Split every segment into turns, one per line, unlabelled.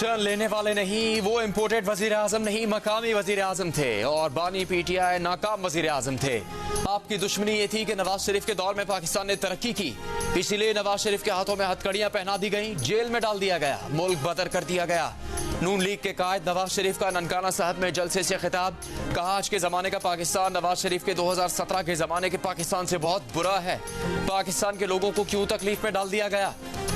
Turn लेने वाले नहीं, वो इम्पोर्टेड वजीर आजम नहीं, मकामी वजीर आजम थे और बानी PTI नाकाम वजीर आजम थे। आपकी दुश्मनी ये थी कि नवाज शरीफ के दौर में पाकिस्तान ने तरक्की की, इसीलिए नवाज शरीफ के हाथों में हथकड़ियां पहना दी गई, जेल में डाल दिया गया, मुल्क बदर कर दिया गया। नून लीग के कायद नवाज शरीफ का ननकाना साहब में जलसे से खिताब, कहा आज के जमाने का पाकिस्तान नवाज शरीफ के 2017 के जमाने के पाकिस्तान से बहुत बुरा है। पाकिस्तान के लोगों को क्यों तकलीफ में डाल दिया गया?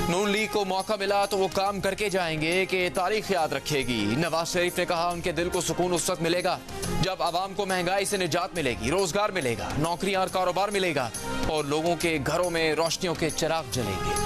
नून लीग को मौका मिला तो वो काम करके जाएंगे कि तारीख याद रखेगी। नवाज शरीफ ने कहा उनके दिल को सुकून उस वक्त मिलेगा जब आवाम को महंगाई से निजात मिलेगी, रोजगार मिलेगा, नौकरियां और कारोबार मिलेगा और लोगों के घरों में रोशनियों के चिराग जलेंगे।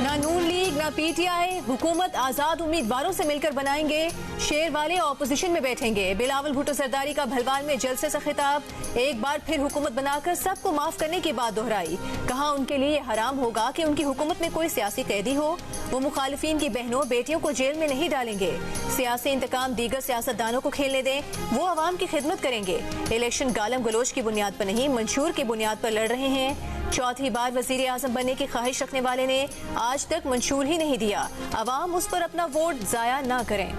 ना नून लीग ना PTI हुकूमत आजाद उम्मीदवारों से मिलकर बनाएंगे, शेर वाले ऑपोजिशन में बैठेंगे। बिलावल भुट्टो सरदारी का भलवान में जलसे से खिताब, एक बार फिर हुकूमत बनाकर सबको माफ करने की बात दोहराई। कहा उनके लिए हराम होगा कि उनकी हुकूमत में कोई सियासी कैदी हो। वो मुखालिफिन की बहनों बेटियों को जेल में नहीं डालेंगे। सियासी इंतकाम दीगर सियासतदानों को खेलने दें, वो आवाम की खिदमत करेंगे। इलेक्शन गालम गलोच की बुनियाद पर नहीं, मंशूर की बुनियाद पर लड़ रहे हैं। चौथी बार वजीर आजम बनने की ख्वाहिश रखने वाले ने आज तक मंशूर ही नहीं दिया। अवाम उस पर अपना वोट जाया ना करें।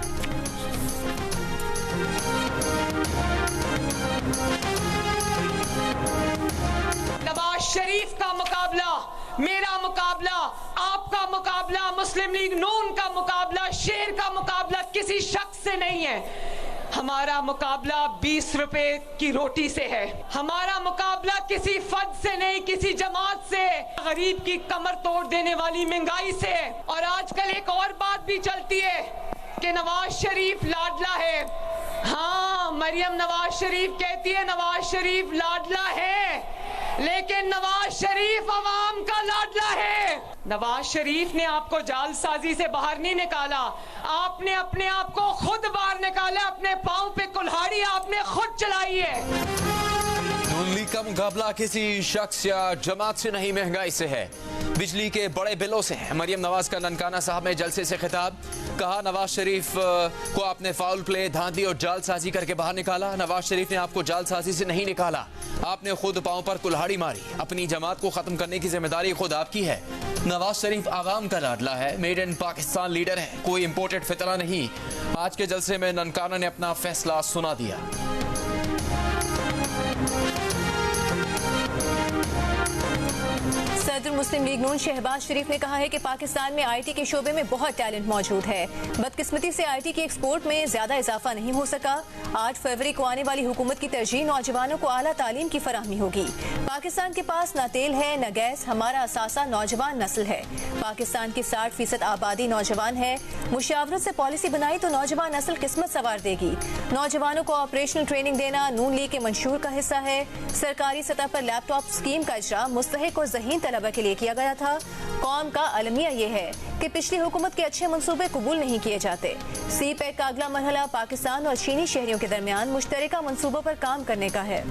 नवाज शरीफ का मुकाबला, मेरा मुकाबला, आपका मुकाबला, मुस्लिम लीग नून का मुकाबला, शेर का मुकाबला किसी शख्स से नहीं है। हमारा मुकाबला 20 रुपए की रोटी से है। हमारा मुकाबला किसी फर्द से नहीं, किसी जमात से, गरीब की कमर तोड़ देने वाली महंगाई से। और आजकल एक और बात भी चलती है कि नवाज शरीफ लाडला है। हाँ, मरियम नवाज शरीफ कहती है नवाज शरीफ लाडला है, लेकिन नवाज शरीफ अवाम का लाडला है। नवाज शरीफ ने आपको जालसाजी से बाहर नहीं निकाला, आपने अपने आप को खुद बाहर निकाला, अपने पांव पे कुल्हाड़ी आपने खुद चलाई है।
नून लीग का मुकाबला किसी शख्स या जमात से नहीं, महंगाई से है, बिजली के बड़े बिलों से है। मरियम नवाज का ननकाना साहब में जलसे से खिताब, कहा नवाज शरीफ को आपने फाउल प्ले, धांधली और जालसाजी करके बाहर निकाला। नवाज शरीफ ने आपको जालसाजी से नहीं निकाला, आपने खुद पांव पर कुल्हाड़ी मारी। अपनी जमात को खत्म करने की जिम्मेदारी खुद आपकी है। नवाज शरीफ आवाम का लाडला है, मेड इन पाकिस्तान लीडर है, कोई इंपोर्टेड फितरा नहीं। आज के जलसे में ननकाना ने अपना फैसला सुना दिया।
सदर मुस्लिम लीग नून शहबाज शरीफ ने कहा है कि पाकिस्तान में IT के शोबे में बहुत टैलेंट मौजूद है। बदकिस्मती से IT की एक्सपोर्ट में ज्यादा इजाफा नहीं हो सका। 8 फरवरी को आने वाली हुकूमत की तरजीह नौजवानों को आला तालीम की फराहमी होगी। पाकिस्तान के पास न तेल है न गैस, हमारा असासा नौजवान नस्ल है। पाकिस्तान की 60% आबादी नौजवान है। मुशावरत से पॉलिसी बनाई तो नौजवान नस्ल किस्मत सवार देगी। नौजवानों को ऑपरेशनल ट्रेनिंग देना नून लीग के मंशूर का हिस्सा है। सरकारी सतह पर लैपटॉप स्कीम का इजरा मुस्तहिक और ज़हीन तलबा के लिए किया गया था। कौम का अलमिया ये है कि पिछली हुकूमत के अच्छे मंसूबे कबूल नहीं किए जाते। CPEC का अगला मरहला पाकिस्तान और चीनी शहरियों के दरमियान मुश्तरका मंसूबों पर काम करने का है।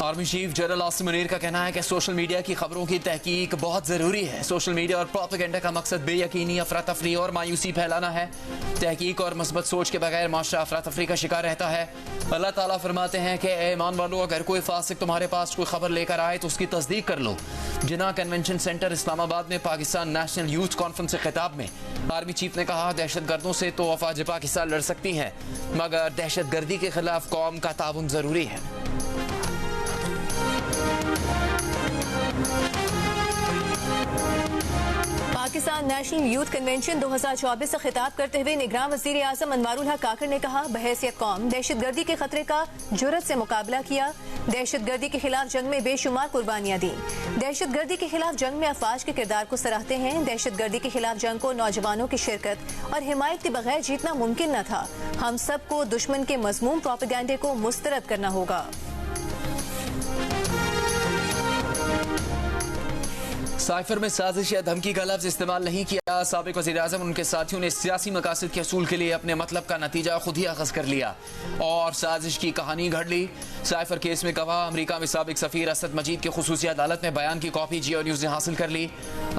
Army chief general Asim Munir का कहना है कि सोशल मीडिया की खबरों की तहकीक बहुत जरूरी है। सोशल मीडिया और प्रोपेगेंडा का मकसद बेयकीनी, अफरा तफरी और मायूसी फैलाना है। तहकीक और मस्बत सोच के बगैर माशरा अफरा तफरी का शिकार रहता है। अल्लाह ताला फरमाते हैं कि ए ईमान वालों, अगर कोई फासिक तुम्हारे पास कोई खबर लेकर आए तो उसकी तस्दीक कर लो। जिन्ना कन्वेंशन सेंटर इस्लामाबाद में पाकिस्तान नेशनल यूथ कॉन्फ्रेंस के खिताब में आर्मी चीफ ने कहा दहशत गर्दों से तो अफवाज पाकिस्तान लड़ सकती हैं, मगर दहशत गर्दी के खिलाफ कौम का ताउन जरूरी है।
पाकिस्तान नेशनल यूथ कन्वेंशन 2024 से खिताब करते हुए निगरान वजीर आजम अनवारुल हक काकर ने कहा बहैसियत कौम दहशत गर्दी के खतरे का जुर्रत से मुकाबला किया। दहशत गर्दी के खिलाफ जंग में बेशुमार कुर्बानियां दी। दहशत गर्दी के खिलाफ जंग में अफवाज के किरदार को सराहते हैं। दहशत गर्दी के खिलाफ जंग को नौजवानों की शिरकत और हिमायत के बगैर जीतना मुमकिन न था। हम सबको दुश्मन के मज़मूम प्रोपेगेंडे को मुस्तरद करना होगा।
साइफर में साजिश या धमकी का लफ्ज इस्तेमाल नहीं किया। साबिक वज़ीर-ए-आज़म और उनके साथियों ने सियासी मकासद के असूल के लिए अपने मतलब का नतीजा खुद ही अखज़ कर लिया और साजिश की कहानी घड़ ली। साइफर केस में गवाह अमरीका में साबिक सफ़ीर असद मजीद की खुसूसी अदालत में बयान की कॉपी जियो न्यूज़ ने हासिल कर ली।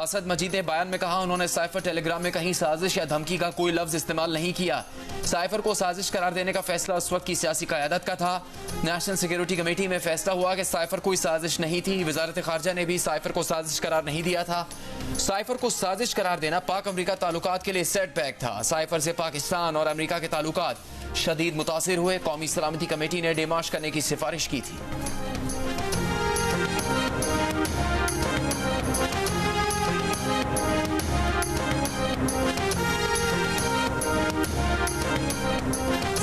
असद मजीद ने बयान में कहा उन्होंने साइफर टेलीग्राम में कहीं साजिश या धमकी का कोई लफ्ज इस्तेमाल नहीं किया। साइफर को साजिश करार देने का फैसला उस वक्त की सियासी क़यादत का था। नेशनल सिक्योरिटी कमेटी में फैसला हुआ कि साइफर कोई साजिश नहीं थी। वज़ारत ख़ारजा ने भी साइफर को साजिश करार नहीं दिया था। साइफर को साजिश करार देना पाक अमरीका ताल्लुकात के लिए सेटबैक था। साइफर से पाकिस्तान और अमरीका के ताल्लुकात शदीद मुतासिर हुए। कौमी सलामती कमेटी ने डिमाश करने की सिफारिश की थी।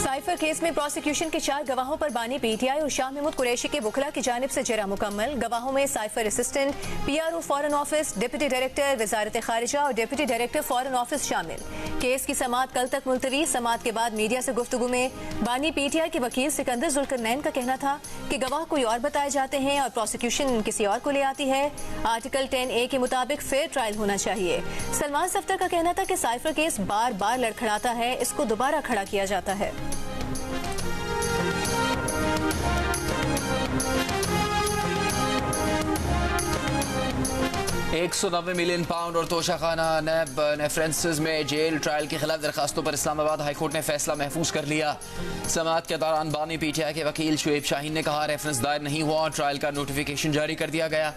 साइफर केस में प्रोसिक्यूशन के 4 गवाहों पर बानी पीटीआई और शाह महमूद कुरैशी के वकला की जानिब से जरा मुकम्मल। गवाहों में cipher assistant, PRO foreign office, deputy director वजारत खारिजा और डिप्टी डायरेक्टर फॉरेन ऑफिस शामिल। केस की समाअत कल तक मुलतवी। समाअत के बाद मीडिया से गुफ्तगू में बानी पीटीआई के वकील सिकंदर जुल्करनैन का कहना था कि गवाह कोई और बताए जाते हैं और प्रोसिक्यूशन किसी और को ले आती है। आर्टिकल 10A के मुताबिक फेयर ट्रायल होना चाहिए। सलमान सफ्तर का कहना था कि साइफर केस बार बार लड़खड़ाता है, इसको दोबारा खड़ा किया जाता है।
190 मिलियन पाउंड और तोशाखाना नैब नेफ्रेंसेस में जेल ट्रायल की खिलाफ दरखास्तों पर इस्लामाबाद हाईकोर्ट ने फैसला महफूज कर लिया। समाअत के दौरान बानी पीटीआई के वकील शुएब शाहीन ने कहा रेफरेंस दायर नहीं हुआ और ट्रायल का नोटिफिकेशन जारी कर दिया गया।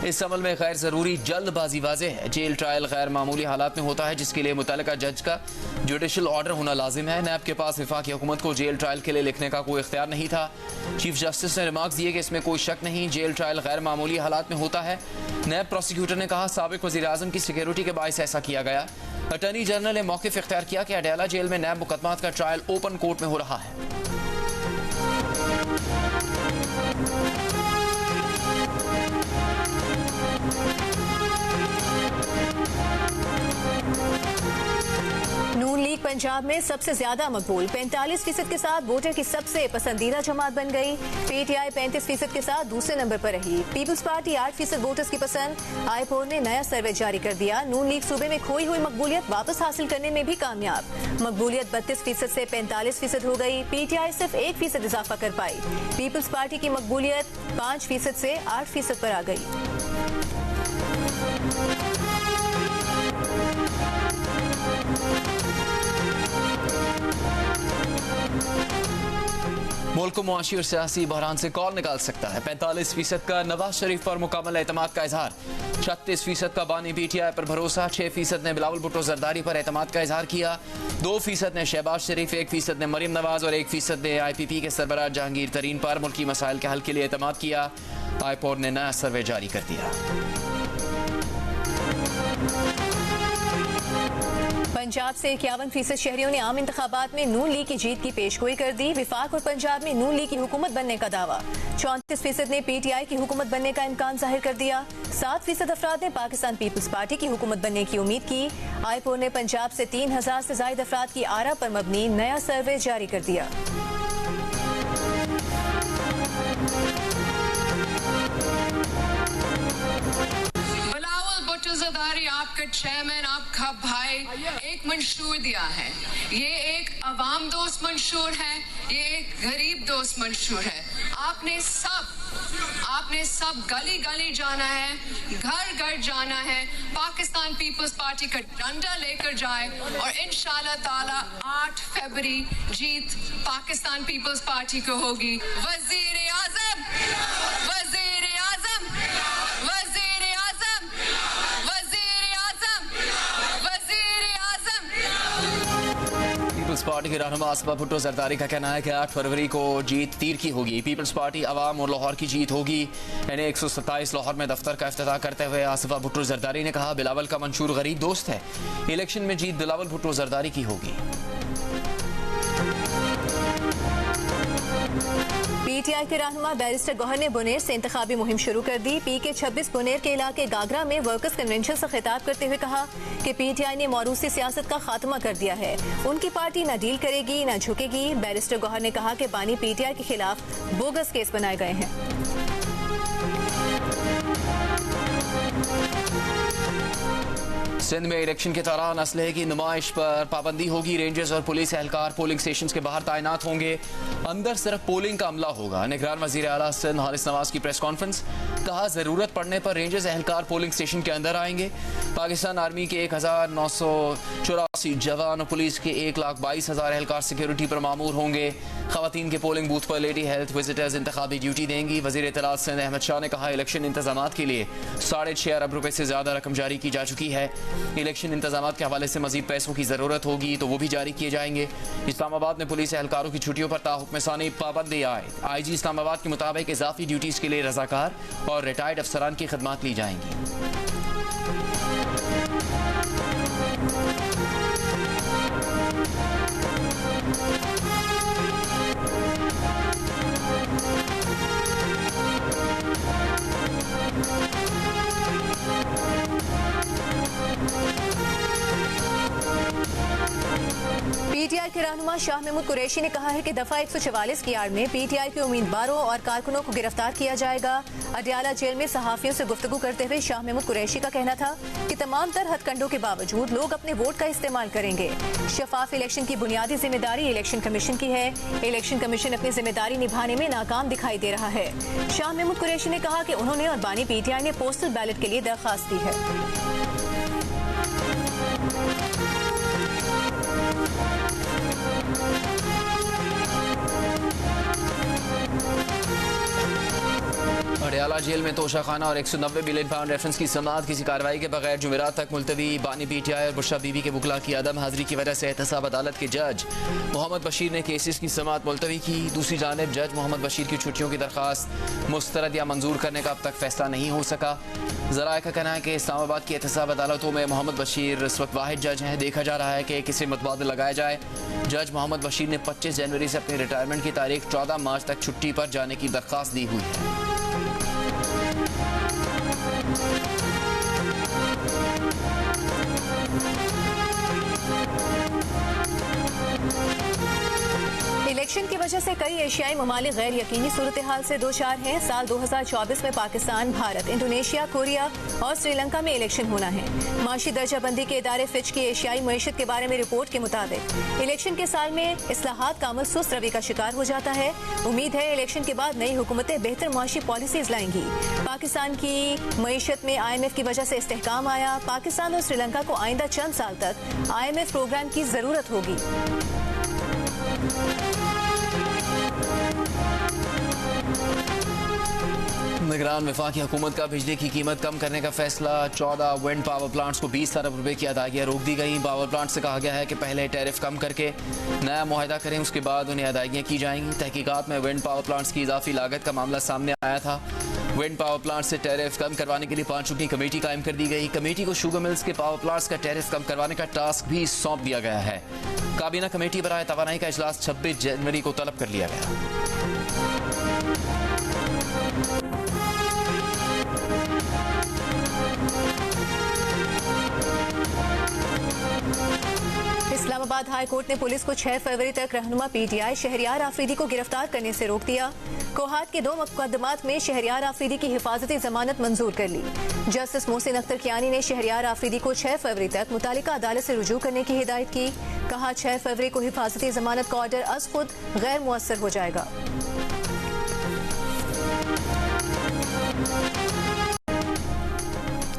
इस अमल में गैर जरूरी जल्दबाजी वाज़ेह है। जेल ट्रायल गैर मामूली हालात में होता है जिसके लिए मुतल्लिका जज का जुडिशल ऑर्डर होना लाजिम है। नैब के पास वफाकी हुकूमत को जेल ट्रायल के लिए लिखने का कोई इख्तियार नहीं था। चीफ जस्टिस ने रिमार्क्स दिए कि इसमें कोई शक नहीं, जेल ट्रायल गैर मामूली हालात में होता है। नैब प्रोसिक्यूटर ने कहा साबिक वज़ीर-ए-आज़म की सिक्योरिटी के बायस ऐसा किया गया। अटॉर्नी जनरल ने मौक़िफ़ इख्तियार किया कि अडयाला जेल में नैब मुकदमात का ट्रायल ओपन कोर्ट में हो रहा है।
नून लीग पंजाब में सबसे ज्यादा मकबूल 45% के साथ वोटर की सबसे पसंदीदा जमात बन गई। पीटीआई 35% के साथ दूसरे नंबर पर रही। पीपल्स पार्टी 8% वोटर्स की पसंद। आईपोर ने नया सर्वे जारी कर दिया। नून लीग सूबे में खोई हुई मकबूलियत वापस हासिल करने में भी कामयाब। मकबूलियत 32% से 45% हो गई। पीटीआई सिर्फ 1% इजाफा कर पाई। पीपल्स पार्टी की मकबूलियत 5% से 8% पर आ गई।
मुल्क को मुआशी और सियासी बहरान से कौन निकाल सकता है। 45% का नवाज शरीफ पर मुकम्मल एतमाद का इजहार। 36% का बानी पीटीआई पर भरोसा। 6% ने बिलावल भुट्टो जरदारी पर एतमाद का इजहार किया। 2% ने शहबाज शरीफ, 1% ने मरीम नवाज और 1% ने IPP के सरबराह जहांगीर तरीन पर मुल्की मसाइल के हल के लिए एतमाद किया। आईपोर ने नया सर्वे जारी कर दिया।
पंजाब से 51% शहरियों ने आम इंतखाबात में नून लीग की जीत की पेशगोई कर दी। विफाक और पंजाब में नून लीग की हुकूमत बनने का दावा। 34% ने पीटीआई की हुकूमत बनने का इम्कान जाहिर कर दिया। 7% अफराद ने पाकिस्तान पीपल्स पार्टी की हुकूमत बनने की उम्मीद की। आईपोर ने पंजाब से 3000 से जायद अफराद की आरा पर मबनी नया सर्वे जारी कर दिया।
जरदारी आपका चेयरमैन, आपका भाई एक मंशूर दिया है। ये एक अवाम दोस्त मंशूर है, ये एक गरीब दोस्त मंशूर है। आपने सब गली गली जाना है, घर घर जाना है। पाकिस्तान पीपल्स पार्टी का डंडा लेकर जाए और इंशाल्लाह ताला 8 फरवरी जीत पाकिस्तान पीपल्स पार्टी को होगी। वजीर आजम, वजीर आजम, वजीर आजम, वजीर आजम, वजीर आजम।
पीपल्स पार्टी के रहनुमा आसिफा भुट्टो जरदारी का कहना है कि 8 फरवरी को जीत तीर की होगी। पीपल्स पार्टी अवाम और लाहौर की जीत होगी। यानी 127 लाहौर में दफ्तर का इफ्तिताह करते हुए आसिफा भुट्टो जरदारी ने कहा बिलावल का मंशूर गरीब दोस्त है। इलेक्शन में जीत बिलावल भुट्टो जरदारी की होगी।
पीटीआई के रहनुमा बैरिस्टर गौहर ने बुनेर से इंतखाबी मुहिम शुरू कर दी। PK26 बुनेर के इलाके गागरा में वर्कर्स कन्वेंशन से खिताब करते हुए कहा कि पीटीआई ने मौरूसी सियासत का खात्मा कर दिया है। उनकी पार्टी न डील करेगी न झुकेगी। बैरिस्टर गौहर ने कहा कि बानी पीटीआई के खिलाफ बोगस केस बनाए गए हैं।
सिंध में इलेक्शन के दौरान असलहे की नुमाइश पर पाबंदी होगी। रेंजर्स और पुलिस एहलकार पोलिंग स्टेशन के बाहर तैनात होंगे। अंदर सिर्फ पोलिंग का अमला होगा। निगरान वजीर आला सिंध हारिस नवाज की प्रेस कॉन्फ्रेंस। कहा जरूरत पड़ने पर रेंजर्स एहलकार पोलिंग स्टेशन के अंदर आएंगे। पाकिस्तान आर्मी के 1984 जवान और पुलिस के 1,22,000 एहलकार सिक्योरिटी पर मामूर होंगे। खवातीन के पोलिंग बूथ पर लेडी हेल्थ विजिटर्स इंतखाबी ड्यूटी देंगी। वजीर इत्तलात सिंध अहमद शाह ने कहा इलेक्शन इंतजामात के लिए 6.5 अरब रुपए से ज्यादा रकम जारी की जा चुकी है। इलेक्शन इंतजामात के हवाले से मजीद पैसों की जरूरत होगी तो वो भी जारी किए जाएंगे। इस्लामाबाद में पुलिस एहलकारों की छुट्टियों पर ताहुक्म सानी पाबंदी आयद। IG इस्लामाबाद के मुताबिक इजाफी ड्यूटीज के लिए रजाकार और रिटायर्ड अफसरान की खदमात ली जाएंगी।
PTI के रहनुमा शाह महमूद कुरैशी ने कहा है कि दफा 144 की आड़ में PTI के उम्मीदवारों और कारकुनों को गिरफ्तार किया जाएगा। अडियाला जेल में सहाफियों से गुफ्तगू करते हुए शाह महमूद कुरैशी का कहना था कि तमाम तर हथकंडों के बावजूद लोग अपने वोट का इस्तेमाल करेंगे। शफाफ इलेक्शन की बुनियादी जिम्मेदारी इलेक्शन कमीशन की है। इलेक्शन कमीशन अपनी जिम्मेदारी निभाने में नाकाम दिखाई दे रहा है। शाह महमूद कुरैशी ने कहा कि उन्होंने और बानी PTI ने पोस्टल बैलेट के लिए दरखास्त दी है।
अडियाला जेल में तोशाखाना और 190 बिलियन पाउंड रेफरेंस की समाअत किसी कार्रवाई के बगैर जुमेरात तक मुलतवी। बानी PTI और बुशरा बीबी के वकला की अदम हाजिरी की वजह से एहतसाब अदालत के जज मोहम्मद बशीर ने केसेस की समाअत मुलतवी की। दूसरी जानिब जज मोहम्मद बशीर की छुट्टियों की दरखास्त मुस्तरद या मंजूर करने का अब तक फैसला नहीं हो सका। जराए का कहना है कि इस्लामाबाद की एहतसाब अदालतों में मोहम्मद बशीर इस वक्त वाहिद जज हैं। देखा जा रहा है कि किसे मुतबादिल लगाया जाए। जज मोहम्मद बशीर ने 25 जनवरी से अपनी रिटायरमेंट की तारीख 14 मार्च तक छुट्टी पर जाने की दरखास्त दी हुई है।
इलेक्शन की वजह से कई एशियाई ममालिक गैर यकीनी सूरत हाल से दो चार हैं। साल 2024 में पाकिस्तान, भारत, इंडोनेशिया, कोरिया और श्रीलंका में इलेक्शन होना है। माशी दर्जाबंदी के इदारे फिच की एशियाई मईशत के बारे में रिपोर्ट के मुताबिक इलेक्शन के साल में इस्लाहात का अमल सुस्त रवि का शिकार हो जाता है। उम्मीद है इलेक्शन के बाद नई हुकूमतें बेहतर माशी पॉलिसीज लाएंगी। पाकिस्तान की मईशत में IMF की वजह से इस्तेहकाम आया। पाकिस्तान और श्रीलंका को आइंदा चंद साल तक IMF प्रोग्राम की जरूरत होगी।
निगरान वफाकी हुकूमत का बिजली की कीमत कम करने का फैसला। 14 विंड पावर प्लांट्स को 20 अरब रुपए की अदायगियाँ रोक दी गई। पावर प्लांट से कहा गया है कि पहले टैरिफ कम करके नया मुआहदा करें, उसके बाद उन्हें अदायगियाँ की जाएंगी। तहकीकात में विंड पावर प्लांट्स की इजाफी लागत का मामला सामने आया था। विंड पावर प्लांट से टैरिफ कम करवाने के लिए 5 रुकनी कमेटी कायम कर दी गई। कमेटी को शुगर मिल्स के पावर प्लांट्स का टैरिफ कम करवाने का टास्क भी सौंप दिया गया है। काबीना कमेटी बराए तवानाई का इजलास 26 जनवरी को तलब कर लिया गया।
इस्लामाबाद हाई कोर्ट ने पुलिस को 6 फरवरी तक रहनुमा PTI शहरियार आफरीदी को गिरफ्तार करने से रोक दिया। कोहाट के 2 मुकदमात में शहरियार आफरीदी की हिफाजती जमानत मंजूर कर ली। जस्टिस मोहसिन अख्तर कियानी ने शहरियार आफरीदी को 6 फरवरी तक मुतालिका अदालत से रुजू करने की हिदायत की। कहा 6 फरवरी को हिफाजती जमानत का ऑर्डर अज खुद गैर मुअस्सर हो जाएगा।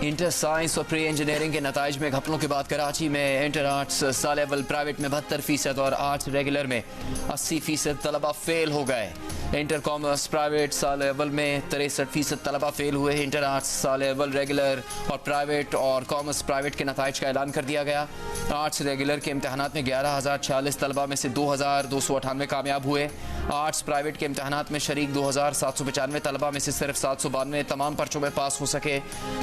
इंटर साइंस और प्री इंजीनियरिंग के नताइज में घपलों के बाद कराची में इंटर आर्ट्स साल अव्वल प्राइवेट में 72% और आर्ट्स रेगुलर में 80% तलबा फेल हो गए। इंटर कॉमर्स प्राइवेट साल अव्वल में 63% तलबा फेल हुए। इंटर आर्ट्स साल अव्वल रेगुलर और प्राइवेट और कॉमर्स प्राइवेट के नताइज का ऐलान कर दिया गया। आर्ट्स रेगुलर के इम्तहानात में 11,046 तलबा में से 2,298 कामयाब हुए। आर्ट्स प्राइवेट के इम्तहानात में शरीक 2,795 तलबा में से सिर्फ 792 तमाम पर्चों में पास हो सके।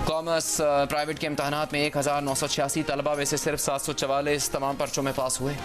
कॉमर्स प्राइवेट के इम्तहानात में 1,986 तलबा में से सिर्फ 744 तमाम पर्चों में पास हुए।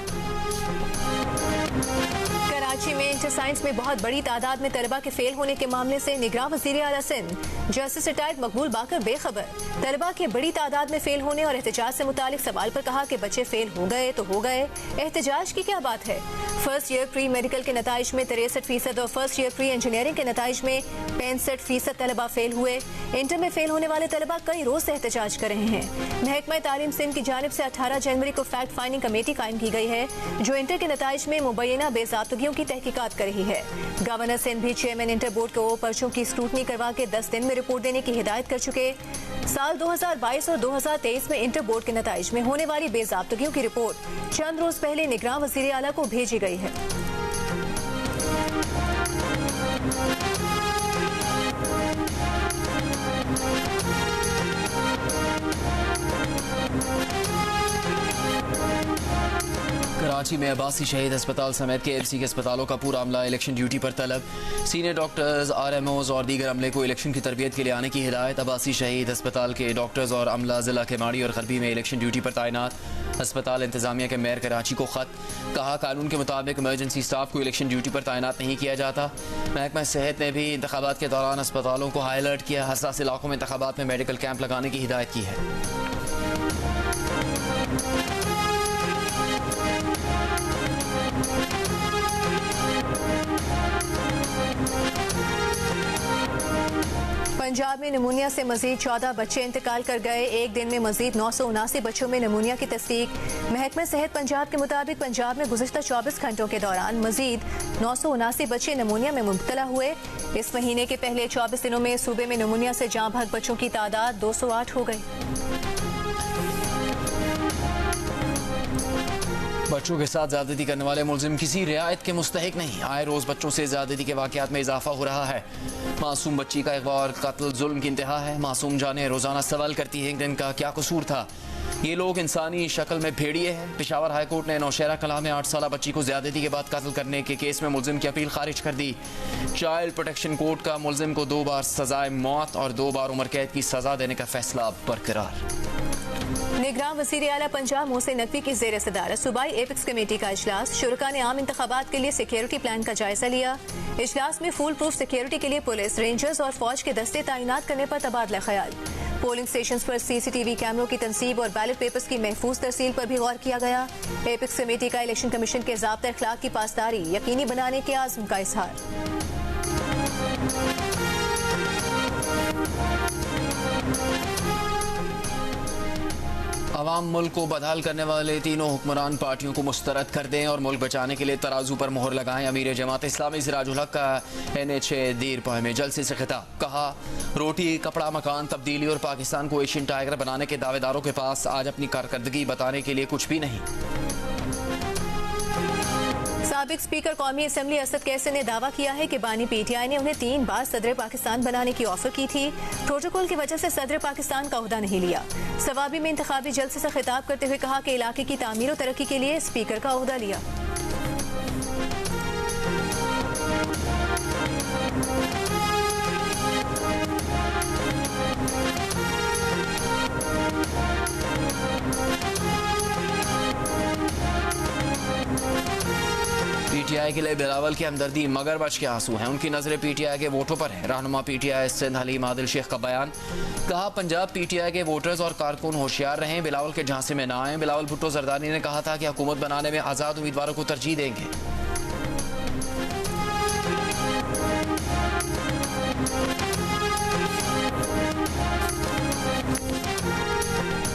कराची में इंटर साइंस में बहुत बड़ी तादाद में तलबा के फेल होने के मामले से निगरान वज़ीर आला सिंध जस्टिस रिटायर्ड मकबूल बाकर बेखबर। तलबा के बड़ी तादाद में फेल होने और एहतजाज से मुतालिक सवाल पर कहा कि बच्चे फेल हो गए तो हो गए, एहतजाज की क्या बात है। फर्स्ट ईयर प्री मेडिकल के नताइज में 63% और फर्स्ट ईयर प्री इंजीनियरिंग के नताइज में 65% तलबा फेल हुए। इंटर में फेल होने वाले तलबा कई रोज से एहतजाज कर रहे हैं। महकमा तालीम सिंध की जानिब से 18 जनवरी को फैक्ट फाइंडिंग कमेटी कायम की गई है जो इंटर के नताइज में मुबैना बेज़ाब्तगियों की तहकीकात कर रही है। गवर्नर सिंध भी चेयरमैन इंटर बोर्ड को पर्चों की स्क्रूटनी करवा के 10 दिन में रिपोर्ट देने की हिदायत कर चुके। साल 2022 और 2023 में इंटर बोर्ड के नताइज में होने वाली बेज़ाब्तगियों की रिपोर्ट चंद रोज पहले निगरान वज़ीर आला को भेजी गई है।
कराची में अब्बासी शहीद अस्पताल समेत KMC के अस्पतालों का पूरा अमला इलेक्शन ड्यूटी पर तलब। सीनियर डॉक्टर्स, RMOs और दीगर अमले को इलेक्शन की तरबियत के लिए आने की हिदायत। अब्बासी शहीद अस्पताल के डॉक्टर्स और अमला जिला केमाड़ी और खरबी में इलेक्शन ड्यूटी पर तैनात। अस्पताल इंतजामिया के मेयर कराची को खत, कहा कानून के मुताबिक इमरजेंसी स्टाफ को इलेक्शन ड्यूटी पर तैनात नहीं किया जाता। महकमा सेहत ने भी इंतखाबात के दौरान अस्पतालों को हाई अलर्ट किया। हसास इलाकों में इंतखाबात में मेडिकल कैंप लगाने की हिदायत की है।
पंजाब में नमूनिया से मजीद 14 बच्चे इंतकाल कर गए। एक दिन में मजीद 979 बच्चों में नमूनिया की तस्दीक। महकमा सेहत पंजाब के मुताबिक पंजाब में गुज़िश्ता 24 घंटों के दौरान मजीद 979 बच्चे नमूनिया में मुब्तला हुए। इस महीने के पहले 24 दिनों में सूबे में नमूनिया से जाँ भाग बच्चों की तादाद 208 हो गई।
बच्चों के साथ ज्यादती करने वाले मुलजिम किसी रियायत के मुस्तहिक नहीं। आए रोज बच्चों से ज्यादती के वाकयात में इजाफा हो रहा है। मासूम बच्ची का अगवा और कत्ल जुल्म की इंतहा है। मासूम जाने रोजाना सवाल करती है कि इनका क्या कसूर था। ये लोग इंसानी शक्ल में भेड़िए हैं। पेशावर हाई कोर्ट ने नौशहरा कलां में 8 साला बच्ची को ज्यादती के बाद कत्ल करने के केस में मुलजिम की अपील खारिज कर दी। चाइल्ड प्रोटेक्शन कोर्ट का मुलजिम को 2 बार सजाए मौत और 2 बार उम्र कैद की सजा देने का फैसला बरकरार।
निगरान वज़ीर आला पंजाब मोहसिन नकवी की ज़ेर सदारत सूबाई एपिक्स कमेटी का इजलास। शुरका ने आम इंतखाबात के लिए सिक्योरिटी प्लान का जायजा लिया। इजलास में फुल प्रूफ सिक्योरिटी के लिए पुलिस, रेंजर्स और फौज के दस्ते तैनात करने पर तबादला ख्याल। पोलिंग स्टेशन पर CCTV कैमरों की तनसीब और बैलेट पेपर्स की महफूज तरसील पर भी गौर किया गया। एपिक्स कमेटी का इलेक्शन कमीशन के ज़ाब्ता अखलाक की पासदारी यकीनी बनाने के आज़म का इजहार।
अवाम मुल्क को बदहाल करने वाले तीनों हुक्मरान पार्टियों को मुस्तरद कर दें और मुल्क बचाने के लिए तराजू पर मोहर लगाएं। अमीर जमात इस्लामी सिराजुल हक का NH दीरपाय में जलसे से खिताब, कहा रोटी कपड़ा मकान तब्दीली और पाकिस्तान को एशियन टाइगर बनाने के दावेदारों के पास आज अपनी कारकर्दगी बताने के लिए कुछ भी नहीं।
साबिक स्पीकर कौमी असम्बली असद कैसर ने दावा किया है कि बानी PTI ने उन्हें 3 बार सदर पाकिस्तान बनाने की ऑफर की थी। प्रोटोकॉल की वजह से सदर पाकिस्तान का ओहदा नहीं लिया। सवाबी में इंतखाबी जलसे से खिताब करते हुए कहा कि इलाके की तामीर और तरक्की के लिए स्पीकर का ओहदा लिया।
PTI के लिए बिलावल की हमदर्दी मगर बच के आंसू हैं। उनकी नजरें PTI के वोटों पर है। रहनुमा PTI सिंध हलीम आदिल शेख का बयान, कहा पंजाब PTI के वोटर्स और कारकुन होशियार रहें, बिलावल के झांसे में ना आए। बिलावल भुट्टो जरदारी ने कहा था कि हुकूमत बनाने में आजाद उम्मीदवारों को तरजीह देंगे।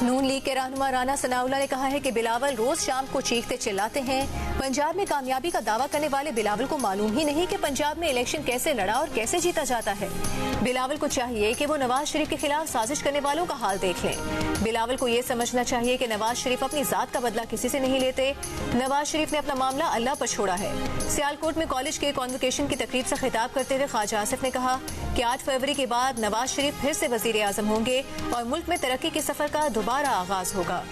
नून लीग के रहनुमा राना सनाउल्लाह ने कहा है कि बिलावल रोज शाम को चीखते चिल्लाते हैं। पंजाब में कामयाबी का दावा करने वाले बिलावल को मालूम ही नहीं कि पंजाब में इलेक्शन कैसे लड़ा और कैसे जीता जाता है। बिलावल को चाहिए कि वो नवाज शरीफ के खिलाफ साजिश करने वालों का हाल देख लें। बिलावल को ये समझना चाहिए कि नवाज शरीफ अपनी जात का बदला किसी से नहीं लेते। नवाज शरीफ ने अपना मामला अल्लाह पर छोड़ा है। सियालकोट में कॉलेज के कॉन्वोकेशन की तकरीब से खिताब करते हुए ख्वाजा आसिफ ने कहा कि 8 फरवरी के बाद नवाज शरीफ फिर से वजीर आजम होंगे और मुल्क में तरक्की के सफर का दोबारा आगाज होगा।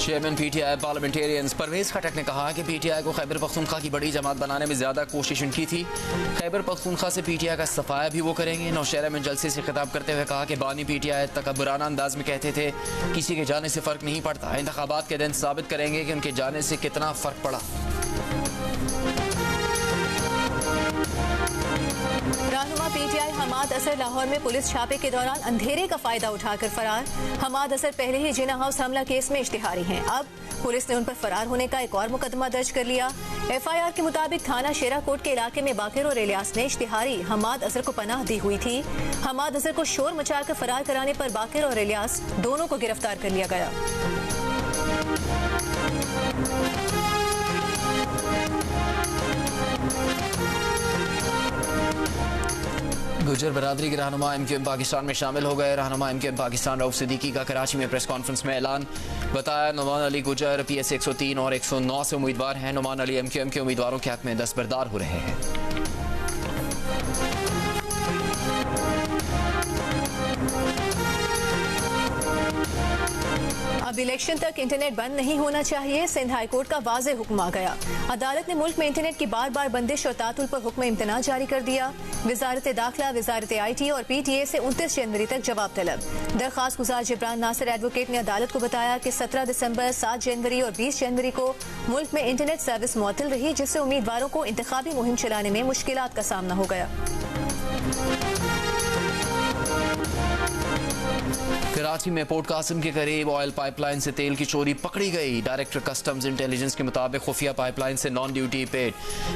चेयरमैन पीटीआई पार्लियामेंटेरियंस परवेज खटक ने कहा कि पीटीआई को खैबर पख्तूनख्वा की बड़ी जमात बनाने में ज़्यादा कोशिश उनकी थी। खैबर पख्तूनख्वा से पीटीआई का सफाया भी वो करेंगे। नौशहरा में जलसे से खिताब करते हुए कहा कि बानी पीटीआई तकब्बुराना अंदाज में कहते थे किसी के जाने से फ़र्क नहीं पड़ता, इंतखाबात के दिन साबित करेंगे कि उनके जाने से कितना फ़र्क पड़ा।
रहनुमा पीटीआई हमाद असर लाहौर में पुलिस छापे के दौरान अंधेरे का फायदा उठाकर फरार। हमाद असर पहले ही जिना हाउस हमला केस में इश्तिहारी हैं। अब पुलिस ने उन पर फरार होने का एक और मुकदमा दर्ज कर लिया। एफआईआर के मुताबिक थाना शेराकोट के इलाके में बाकिर और इलियास ने इश्तिहारी हमाद असर को पनाह दी हुई थी। हमाद असर को शोर मचाकर फरार कराने पर बाकिर और इलियास दोनों को गिरफ्तार कर लिया गया।
गुजर बरादरी के रहनुमा एमक्यूएम पाकिस्तान में शामिल हो गए। रहनुमा एमक्यूएम पाकिस्तान रऊफ सिद्दीकी का कराची में प्रेस कॉन्फ्रेंस में ऐलान। बताया नुमान अली गुजर PSA 103 और 109 से उम्मीदवार हैं। नुमान अली एमक्यूएम के उम्मीदवारों के हक में दस्तबरदार हो रहे हैं।
अब इलेक्शन तक इंटरनेट बंद नहीं होना चाहिए, सिंध हाई कोर्ट का वाज़े हुक्म आ गया। अदालत ने मुल्क में इंटरनेट की बार बार बंदिश और तातुल पर हुक्म इम्तना जारी कर दिया। वजारत दाखिला, वजारत IT और PTA से 29 जनवरी तक जवाब तलब। दरख्वास्त गुजार जिब्रान नासिर एडवोकेट ने अदालत को बताया कि 17 दिसंबर, 7 जनवरी और 20 जनवरी को मुल्क में इंटरनेट सर्विस मुअत्तल रही, जिससे उम्मीदवारों को इंतखाबी मुहिम चलाने में मुश्किलात का सामना हो गया।
कराची में पोर्ट कासिम के करीब ऑयल पाइपलाइन से तेल की चोरी पकड़ी गई। डायरेक्टर कस्टम्स इंटेलिजेंस के मुताबिक खुफिया पाइपलाइन से नॉन ड्यूटी पे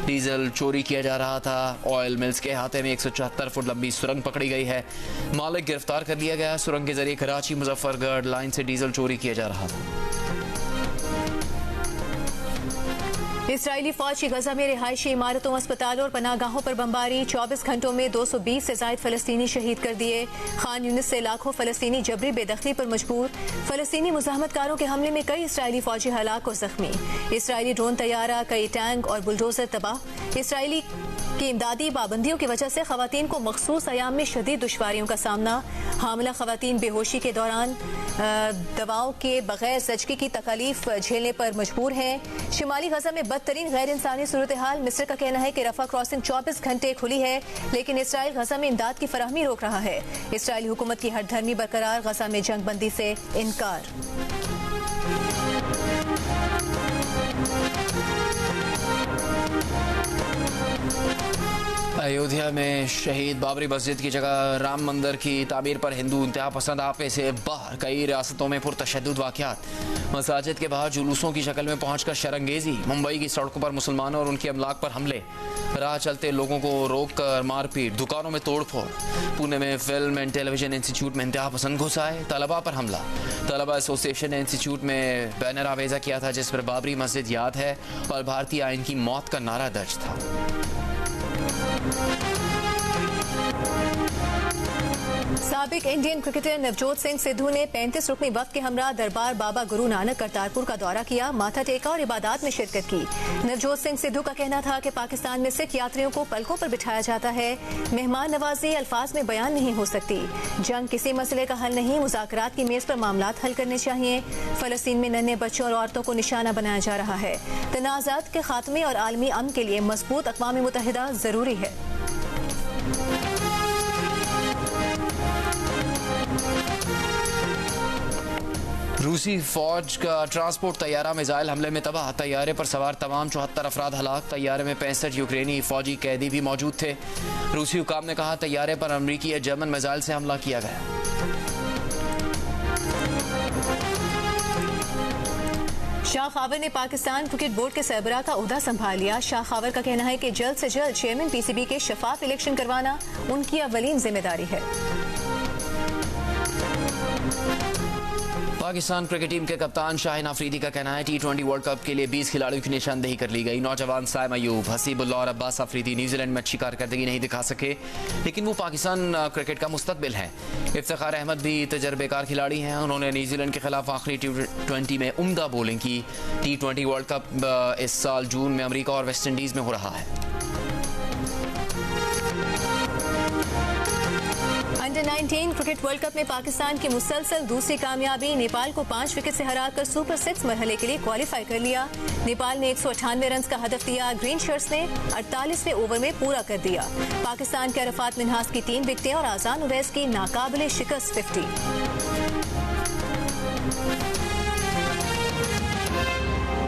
डीजल चोरी किया जा रहा था। ऑयल मिल्स के अहाते में 174 फुट लंबी सुरंग पकड़ी गई है। मालिक गिरफ्तार कर लिया गया। सुरंग के जरिए कराची मुजफ्फरगढ़ लाइन से डीजल चोरी किया जा रहा था।
इसराइली फौज की गजा में रिहायशी इमारतों, अस्पतालों और पनाहगाहों पर बमबारी। 24 घंटों में 220 से ज्यादा फलस्तीनी शहीद कर दिए। खान यूनिस से लाखों फलस्तीनी जबरी बेदखली पर मजबूर। फलस्तीनी मुजाहमतकारों के हमले में कई इसराइली फौजी हलाक और जख्मी। इसराइली ड्रोन तैयारा, कई टैंक और बुलडोजर तबाह। इसराइली की इमदादी पाबंदियों की वजह से खवातीन को मखसूस अयाम में शदीद दुश्वारियों का सामना। हामिला खवातीन बेहोशी के दौरान दवाओं के बगैर ज़चगी की तकलीफ झेलने पर मजबूर हैं। शिमाली गजा में बदतरीन गैर इंसानी सूरत हाल। मिस्र का कहना है कि रफा क्रॉसिंग 24 घंटे खुली है, लेकिन इसराइल गजा में इमदाद की फराहमी रोक रहा है। इसराइली हुकूमत की हरधर्मी बरकरार, गजा में जंग बंदी से इनकार।
अयोध्या में शहीद बाबरी मस्जिद की जगह राम मंदिर की तामीर पर हिंदू इंतहा पसंद आपे से बाहर। कई रियासतों में पुरतशद्दुद वाक़यात। मसाजिद के बाहर जुलूसों की शक्ल में पहुंचकर शरंगेजी। मुंबई की सड़कों पर मुसलमानों और उनके अमलाक पर हमले। राह चलते लोगों को रोक कर मारपीट। दुकानों में तोड़फोड़। पुणे में फिल्म एंड टेलीविजन इंस्टीट्यूट में इंतहा पसंद घुस आए। तलबा पर हमला। तलबा एसोसिएशन ने इंस्टीट्यूट में बैनर आवेजा किया था जिस पर बाबरी मस्जिद याद है और भारतीय आइन की मौत का नारा दर्ज था।
साबिक इंडियन क्रिकेटर नवजोत सिंह सिद्धू ने 35 रुकनी वक्त के हमरा दरबार बाबा गुरु नानक करतारपुर का दौरा किया, माथा टेका और इबादत में शिरकत की। नवजोत सिंह सिद्धू का कहना था कि पाकिस्तान में सिख यात्रियों को पलकों पर बिठाया जाता है। मेहमान नवाजी अल्फाज में बयान नहीं हो सकती। जंग किसी मसले का हल नहीं, मुज़ाकरात की मेज पर मामलात हल करने चाहिए। फलस्तीन में नन्हे बच्चों और औरतों को निशाना बनाया जा रहा है। तनाज़ात के खात्मे और आलमी अमन के लिए मजबूत अक़वाम मुत्तहिदा जरूरी है।
रूसी फौज का ट्रांसपोर्ट तैयारा मिसाइल हमले में तबाह। तैयारे पर सवार तमाम 74 अफराद हलाक। तैयारे में 65 यूक्रेनी फौजी कैदी भी मौजूद थे। रूसी हुकाम ने कहा तैयारे पर अमरीकी या जर्मन मिसाइल से हमला किया गया।
शाह खावर ने पाकिस्तान क्रिकेट बोर्ड के सरबराह का ओहदा संभाल लिया। शाह खावर का कहना है कि जल्द से जल्द चेयरमैन PCB के शफाफ इलेक्शन करवाना उनकी अवलीन जिम्मेदारी है।
पाकिस्तान क्रिकेट टीम के कप्तान शाहिन अफरीदी का कहना है T20 वर्ल्ड कप के लिए 20 खिलाड़ियों की निशानदेही कर ली गई। नौजवान साइम अयूब, हसीबुल्लाह और अब्बास अफरीदी न्यूजीलैंड में अच्छी कारकर्दगी नहीं दिखा सके, लेकिन वो पाकिस्तान क्रिकेट का मुस्तकबिल है। इफ्तिखार अहमद भी तजर्बेकार खिलाड़ी हैं। उन्होंने न्यूजीलैंड के खिलाफ आखिरी T20 में उम्दा बॉलिंग की। T20 वर्ल्ड कप इस साल जून में अमेरिका और वेस्ट इंडीज में हो रहा है।
अंडर-19 क्रिकेट वर्ल्ड कप में पाकिस्तान की मुसलसल दूसरी कामयाबी। नेपाल को 5 विकेट से हराकर सुपर 6 मरहले के लिए क्वालिफाई कर लिया। नेपाल ने 198 रन का हदफ दिया। ग्रीन शर्ट्स ने 48वें ओवर में पूरा कर दिया। पाकिस्तान के अरफात मिन्हास की 3 विकेटें और आजान उवैस की नाकाबिले शिकस्त 50।